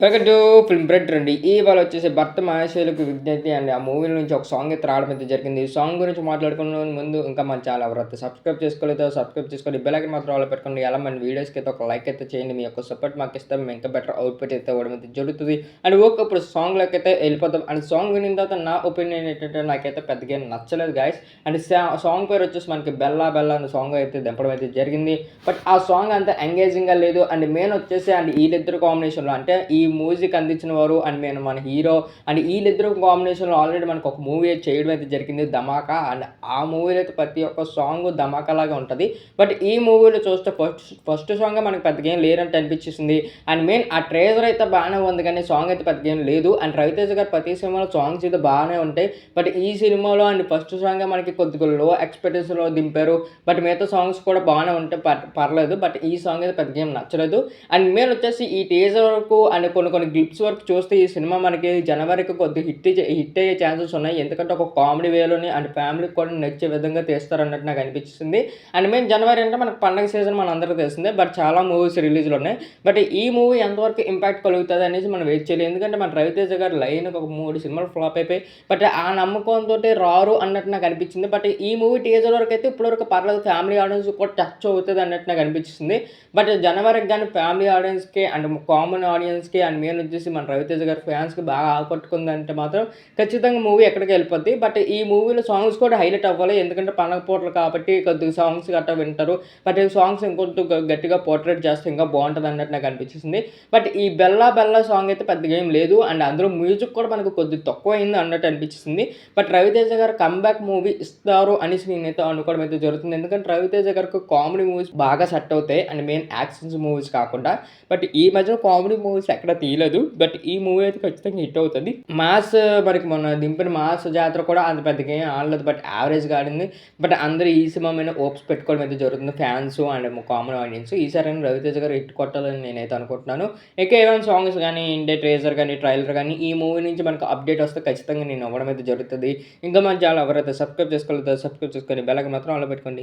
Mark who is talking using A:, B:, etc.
A: Welcome to film bread రండి. ఇవాళ వచ్చేసి 'భర్త మహేషులకు విజ్ఞప్తి' అండ్ ఆ మూవీ నుంచి ఒక సాంగ్ అయితే రావడం అయితే జరిగింది. ఈ సాంగ్ గురించి మాట్లాడుకునే ముందు ఇంకా మన ఛానల్ ఎవరైతే సబ్స్క్రైబ్ చేసుకోలేదో సబ్స్క్రైబ్ చేసుకొని బెల్ ఐకాన్ మాత్రం ఆన్లో పెట్టుకోండి. అలా మన వీడియోస్‌కి అయితే ఒక లైక్ అయితే చేయండి. మీ యొక్క సపోర్ట్ మాకు ఇస్తే మేము ఇంకా బెటర్ అవుట్‌పుట్ అయితే ఇవ్వడం అయితే జరుగుతుంది. అండ్ ఓకే, ఇప్పుడు సాంగ్‌లోకి అయితే వెళ్ళిపోతాం. అండ్ సాంగ్ వినిన తర్వాత నా ఒపీనియన్ ఏంటంటే నాకైతే పెద్దగా ఏం నచ్చలేదు గైస్. అండ్ సాంగ్ పేరు వచ్చేసి మనకి 'బెల్లా బెల్లా' అనే సాంగ్ అయితే దింపడం అయితే జరిగింది. బట్ ఆ సాంగ్ అంత ఎంగేజింగ్‌గా లేదు. అండ్ మెయిన్ వచ్చేసి అండ్ వీళ్ళిద్దరు కాంబినేషన్‌లో అంటే ఈ మ్యూజిక్ అందించిన వారు అండ్ మన హీరో అండ్ వీళ్ళిద్దరు కాంబినేషన్‌లో ఆల్రెడీ మనకు ఒక మూవీ చేయడం అయితే జరిగింది 'ధమాకా'. అండ్ ఆ మూవీలో అయితే ప్రతి ఒక్క సాంగ్ ధమాకా లాగా ఉంటది. బట్ ఈ మూవీలో చూస్తే ఫస్ట్ సాంగే మనకు పెద్దగా ఏం లేరంటే అనిపించేసింది. అండ్ మెయిన్ ఆ ట్రేజర్ అయితే బాగానే ఉంది కానీ సాంగ్ అయితే పెద్దగా ఏం లేదు. అండ్ రవితేజ గారు ప్రతి సినిమాలో సాంగ్స్ అయితే బాగానే ఉంటాయి. బట్ ఈ సినిమాలో అండ్ ఫస్ట్ సాంగే మనకి కొద్దిగా లో ఎక్స్‌పెక్టేషన్‌లో దింపారు. బట్ మిగతా సాంగ్స్ కూడా బాగానే ఉంటే పర్లేదు. బట్ ఈ సాంగ్ అయితే పెద్దగా ఏం నచ్చలేదు. అండ్ మెయిన్ వచ్చేసి ఈ టీజర్ వరకు అండ్ కొన్ని గ్లిప్స్ వరకు చూస్తే ఈ సినిమా మనకి జనవరికి కొద్దిగా హిట్ అయ్యే ఛాన్సెస్ ఉన్నాయి. ఎందుకంటే ఒక కామెడీ వేలోని అండ్ ఫ్యామిలీకి కూడా నచ్చే విధంగా తీస్తారన్నట్టు నాకు అనిపించింది. అండ్ మెయిన్ జనవరి అంటే మనకు పండగ సీజన్ మన అందరికీ తెలిసిందే. బట్ చాలా మూవీస్ రిలీజ్‌లు ఉన్నాయి. బట్ ఈ మూవీ ఎంతవరకు ఇంపాక్ట్ కలుగుతుంది అనేసి మనం వెయిట్ చేయాలి. ఎందుకంటే మన రవితేజ గారు లైన్‌గా ఒక 3 సినిమాలు ఫ్లాప్ అయిపోయి. బట్ ఆ నమ్మకంతోటి రారు అన్నట్టు నాకు అనిపించింది. బట్ ఈ మూవీ టీజర్ వరకు అయితే ఇప్పటివరకు పర్లేదు, ఫ్యామిలీ ఆడియన్స్ కూడా టచ్ అవుతుంది అన్నట్టు నాకు అనిపించింది. బట్ జనవరికి కానీ ఫ్యామిలీ ఆడియన్స్‌కి అండ్ కామన్ ఆడియన్స్‌కి అండ్ మెయిన్ వచ్చేసి మన రవితేజ గారి ఫ్యాన్స్‌కి బాగా ఆకట్టుకుందంటే మాత్రం ఖచ్చితంగా మూవీ ఎక్కడికి వెళ్ళిపోద్ది. బట్ ఈ మూవీలో సాంగ్స్ కూడా హైలైట్ అవ్వాలి. ఎందుకంటే పండగ పూటలు కాబట్టి కొద్దిగా సాంగ్స్ గట్టా వింటారు. బట్ ఈ సాంగ్స్ ఇంకొంచెం గట్టిగా పోర్ట్రేట్ చేస్తే ఇంకా బాగుంటుంది అన్నట్టు నాకు అనిపించింది. బట్ ఈ 'బెల్లా బెల్లా' సాంగ్ అయితే పెద్దగా ఏం లేదు. అండ్ అందులో మ్యూజిక్ కూడా మనకు కొద్దిగా తక్కువైంది అన్నట్టు అనిపించింది. బట్ రవితేజ గారు కమ్‌బ్యాక్ మూవీ ఇస్తారు అనేసి నేనైతే అనుకోవడం అయితే జరుగుతుంది. ఎందుకంటే రవితేజ గారికి కామెడీ మూవీస్ బాగా సెట్ అవుతాయి. అండ్ మెయిన్ యాక్షన్స్ మూవీస్ కాకుండా. బట్ ఈ మధ్యలో కామెడీ మూవీస్ ఎక్కడ తీయలేదు. బట్ ఈ మూవీ అయితే ఖచ్చితంగా హిట్ అవుతుంది. మాస్ మనకి మొన్న దింపిన మాస్ జాతర కూడా అంత పెద్దగా ఏం ఆడలేదు. బట్ యావరేజ్‌గా ఆడింది. బట్ అందరూ ఈ సినిమా మీద హోప్స్ పెట్టుకోవడం అయితే జరుగుతుంది. Fans and common audience. ఈసారైనా రవితేజ గారు హిట్ కొట్టాలని నేనైతే అనుకుంటున్నాను. ఇంకా ఏమైనా సాంగ్స్ కానీ ట్రేజర్ కానీ ట్రైలర్ కానీ ఈ మూవీ నుంచి మనకు అప్డేట్ వస్తే ఖచ్చితంగా నేను ఇవ్వడం అయితే జరుగుతుంది. ఇంకా మన ఛానల్ ఎవరైతే సబ్స్క్రైబ్ చేసుకోలేదో సబ్స్క్రైబ్ చేసుకొని బెల్ ఐకాన్ మాత్రం ఆన్లో పెట్టుకోండి.